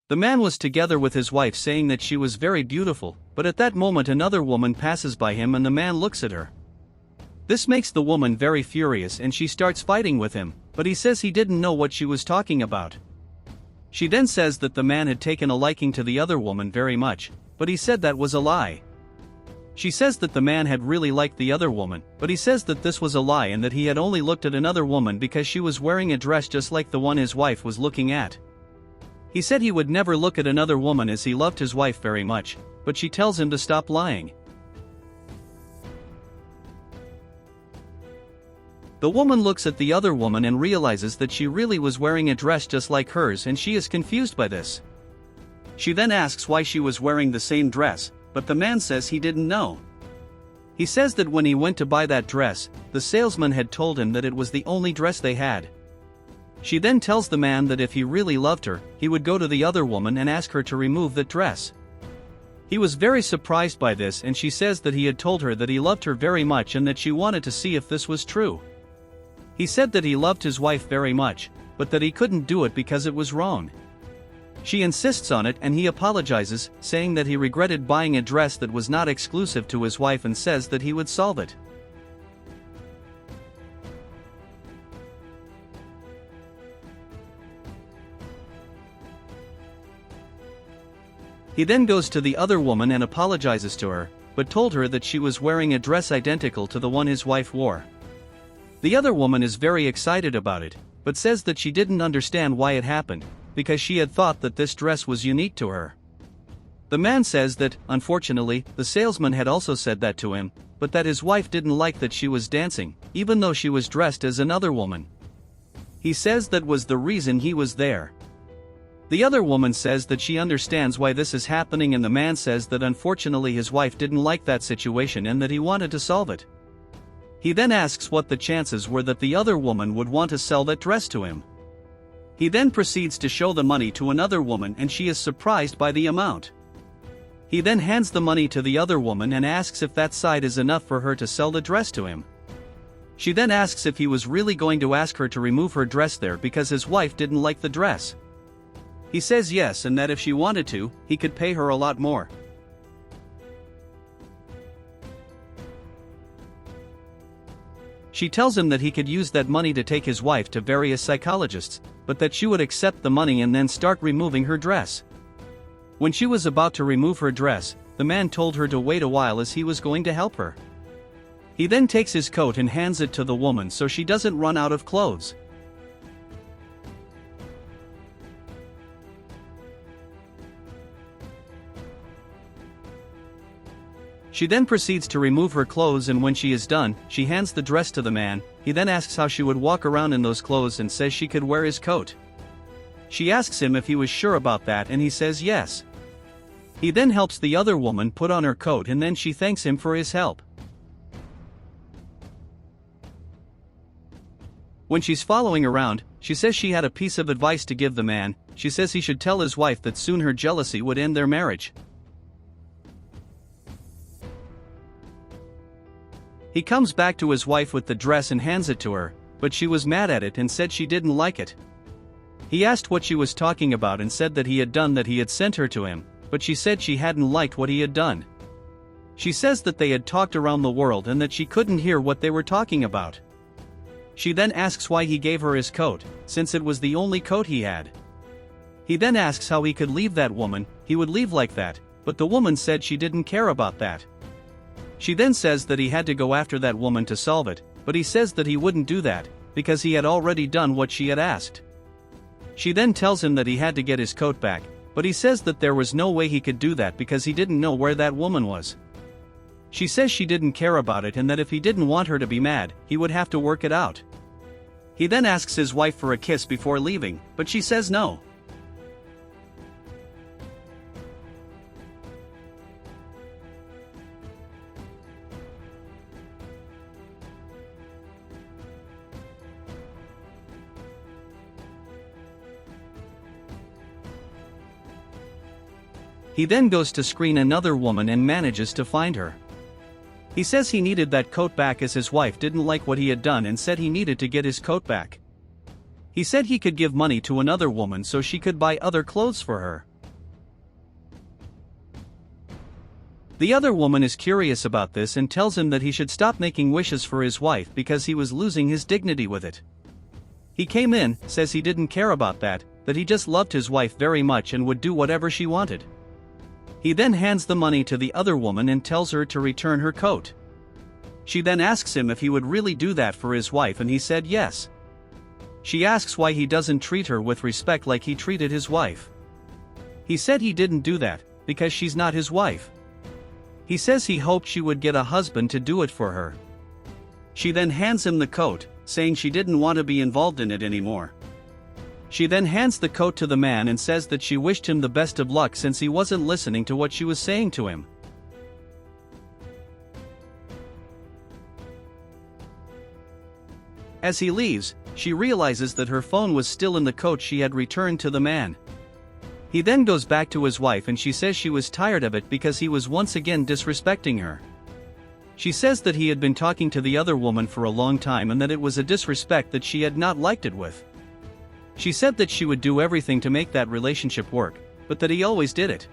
The man was together with his wife saying that she was very beautiful, but at that moment another woman passes by him and the man looks at her. This makes the woman very furious and she starts fighting with him, but he says he didn't know what she was talking about. She then says that the man had taken a liking to the other woman very much, but he said that was a lie. She says that the man had really liked the other woman, but he says that this was a lie and that he had only looked at another woman because she was wearing a dress just like the one his wife was looking at. He said he would never look at another woman as he loved his wife very much, but she tells him to stop lying. The woman looks at the other woman and realizes that she really was wearing a dress just like hers and she is confused by this. She then asks why she was wearing the same dress, but the man says he didn't know. He says that when he went to buy that dress, the salesman had told him that it was the only dress they had. She then tells the man that if he really loved her, he would go to the other woman and ask her to remove that dress. He was very surprised by this and she says that he had told her that he loved her very much and that she wanted to see if this was true. He said that he loved his wife very much, but that he couldn't do it because it was wrong. She insists on it and he apologizes, saying that he regretted buying a dress that was not exclusive to his wife and says that he would solve it. He then goes to the other woman and apologizes to her, but told her that she was wearing a dress identical to the one his wife wore. The other woman is very excited about it, but says that she didn't understand why it happened, because she had thought that this dress was unique to her. The man says that, unfortunately, the salesman had also said that to him, but that his wife didn't like that she was dancing, even though she was dressed as another woman. He says that was the reason he was there. The other woman says that she understands why this is happening and the man says that unfortunately his wife didn't like that situation and that he wanted to solve it. He then asks what the chances were that the other woman would want to sell that dress to him. He then proceeds to show the money to another woman and she is surprised by the amount. He then hands the money to the other woman and asks if that side is enough for her to sell the dress to him. She then asks if he was really going to ask her to remove her dress there because his wife didn't like the dress. He says yes and that if she wanted to, he could pay her a lot more. She tells him that he could use that money to take his wife to various psychologists, but that she would accept the money and then start removing her dress. When she was about to remove her dress, the man told her to wait a while as he was going to help her. He then takes his coat and hands it to the woman so she doesn't run out of clothes. She then proceeds to remove her clothes and when she is done, she hands the dress to the man. He then asks how she would walk around in those clothes and says she could wear his coat. She asks him if he was sure about that and he says yes. He then helps the other woman put on her coat and then she thanks him for his help. When she's following around, she says she had a piece of advice to give the man. She says he should tell his wife that soon her jealousy would end their marriage. He comes back to his wife with the dress and hands it to her, but she was mad at it and said she didn't like it. He asked what she was talking about and said that he had sent her to him, but she said she hadn't liked what he had done. She says that they had talked around the world and that she couldn't hear what they were talking about. She then asks why he gave her his coat, since it was the only coat he had. He then asks how he could leave that woman. He would leave like that, but the woman said she didn't care about that. She then says that he had to go after that woman to solve it, but he says that he wouldn't do that, because he had already done what she had asked. She then tells him that he had to get his coat back, but he says that there was no way he could do that because he didn't know where that woman was. She says she didn't care about it and that if he didn't want her to be mad, he would have to work it out. He then asks his wife for a kiss before leaving, but she says no. He then goes to screen another woman and manages to find her. He says he needed that coat back as his wife didn't like what he had done and said he needed to get his coat back. He said he could give money to another woman so she could buy other clothes for her. The other woman is curious about this and tells him that he should stop making wishes for his wife because he was losing his dignity with it. He came in, says he didn't care about that he just loved his wife very much and would do whatever she wanted. He then hands the money to the other woman and tells her to return her coat. She then asks him if he would really do that for his wife, and he said yes. She asks why he doesn't treat her with respect like he treated his wife. He said he didn't do that because she's not his wife. He says he hoped she would get a husband to do it for her. She then hands him the coat, saying she didn't want to be involved in it anymore. She then hands the coat to the man and says that she wished him the best of luck since he wasn't listening to what she was saying to him. As he leaves, she realizes that her phone was still in the coat she had returned to the man. He then goes back to his wife and she says she was tired of it because he was once again disrespecting her. She says that he had been talking to the other woman for a long time and that it was a disrespect that she had not liked it with. She said that she would do everything to make that relationship work, but that he always did it.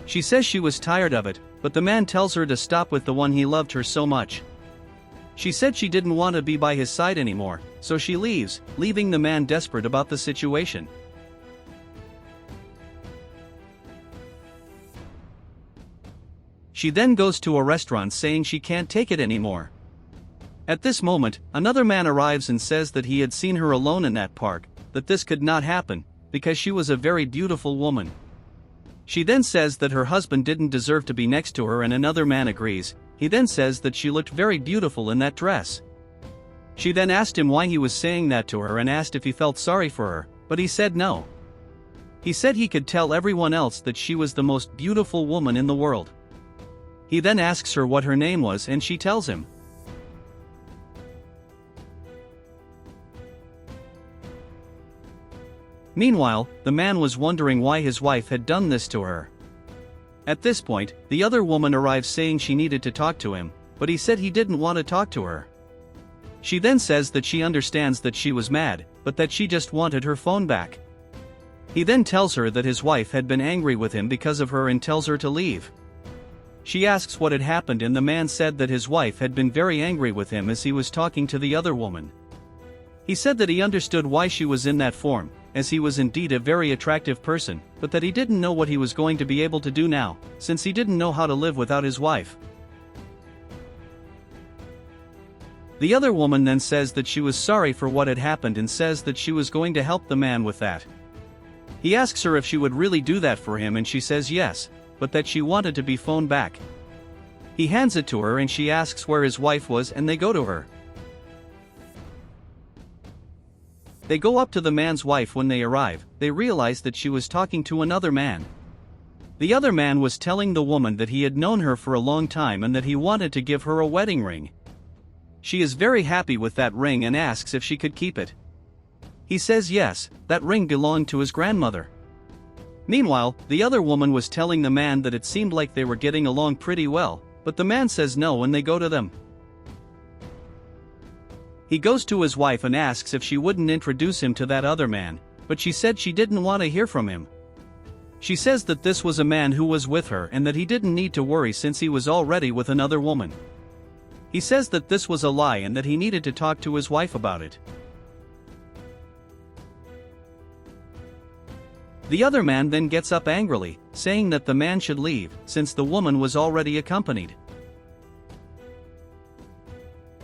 She says she was tired of it, but the man tells her to stop with the one he loved her so much. She said she didn't want to be by his side anymore, so she leaves, leaving the man desperate about the situation. She then goes to a restaurant saying she can't take it anymore. At this moment, another man arrives and says that he had seen her alone in that park, that this could not happen, because she was a very beautiful woman. She then says that her husband didn't deserve to be next to her, and another man agrees. He then says that she looked very beautiful in that dress. She then asked him why he was saying that to her and asked if he felt sorry for her, but he said no. He said he could tell everyone else that she was the most beautiful woman in the world. He then asks her what her name was and she tells him. Meanwhile, the man was wondering why his wife had done this to her. At this point, the other woman arrives saying she needed to talk to him, but he said he didn't want to talk to her. She then says that she understands that she was mad, but that she just wanted her phone back. He then tells her that his wife had been angry with him because of her and tells her to leave. She asks what had happened and the man said that his wife had been very angry with him as he was talking to the other woman. He said that he understood why she was in that form, as he was indeed a very attractive person, but that he didn't know what he was going to be able to do now, since he didn't know how to live without his wife. The other woman then says that she was sorry for what had happened and says that she was going to help the man with that. He asks her if she would really do that for him and she says yes, but that she wanted to be phoned back. He hands it to her and she asks where his wife was and they go to her. They go up to the man's wife. When they arrive, they realize that she was talking to another man. The other man was telling the woman that he had known her for a long time and that he wanted to give her a wedding ring. She is very happy with that ring and asks if she could keep it. He says yes, that ring belonged to his grandmother. Meanwhile, the other woman was telling the man that it seemed like they were getting along pretty well, but the man says no and they go to them. He goes to his wife and asks if she wouldn't introduce him to that other man, but she said she didn't want to hear from him. She says that this was a man who was with her and that he didn't need to worry since he was already with another woman. He says that this was a lie and that he needed to talk to his wife about it. The other man then gets up angrily, saying that the man should leave, since the woman was already accompanied.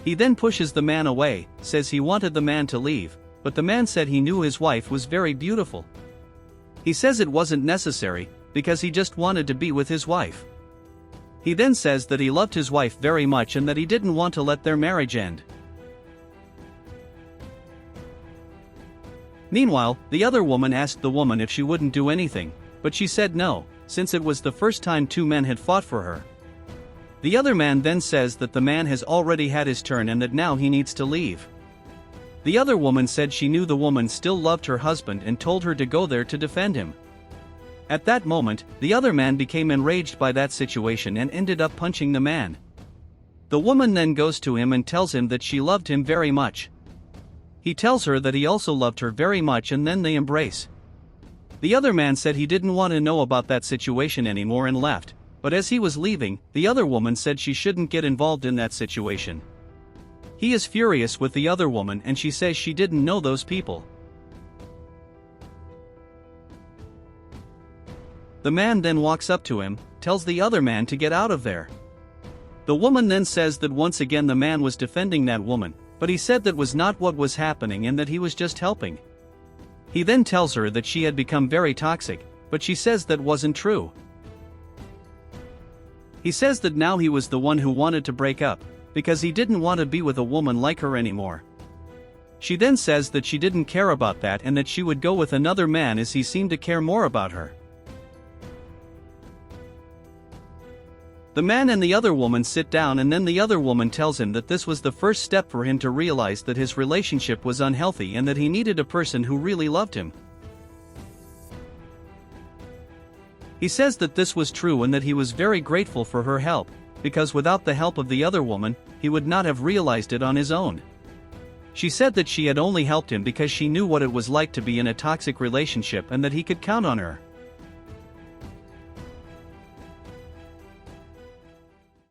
He then pushes the man away, says he wanted the man to leave, but the man said he knew his wife was very beautiful. He says it wasn't necessary, because he just wanted to be with his wife. He then says that he loved his wife very much and that he didn't want to let their marriage end. Meanwhile, the other woman asked the woman if she wouldn't do anything, but she said no, since it was the first time two men had fought for her. The other man then says that the man has already had his turn and that now he needs to leave. The other woman said she knew the woman still loved her husband and told her to go there to defend him. At that moment, the other man became enraged by that situation and ended up punching the man. The woman then goes to him and tells him that she loved him very much. He tells her that he also loved her very much and then they embrace. The other man said he didn't want to know about that situation anymore and left, but as he was leaving, the other woman said she shouldn't get involved in that situation. He is furious with the other woman and she says she didn't know those people. The man then walks up to him, tells the other man to get out of there. The woman then says that once again the man was defending that woman, but he said that was not what was happening and that he was just helping. He then tells her that she had become very toxic, but she says that wasn't true. He says that now he was the one who wanted to break up, because he didn't want to be with a woman like her anymore. She then says that she didn't care about that and that she would go with another man as he seemed to care more about her. The man and the other woman sit down and then the other woman tells him that this was the first step for him to realize that his relationship was unhealthy and that he needed a person who really loved him. He says that this was true and that he was very grateful for her help, because without the help of the other woman, he would not have realized it on his own. She said that she had only helped him because she knew what it was like to be in a toxic relationship and that he could count on her.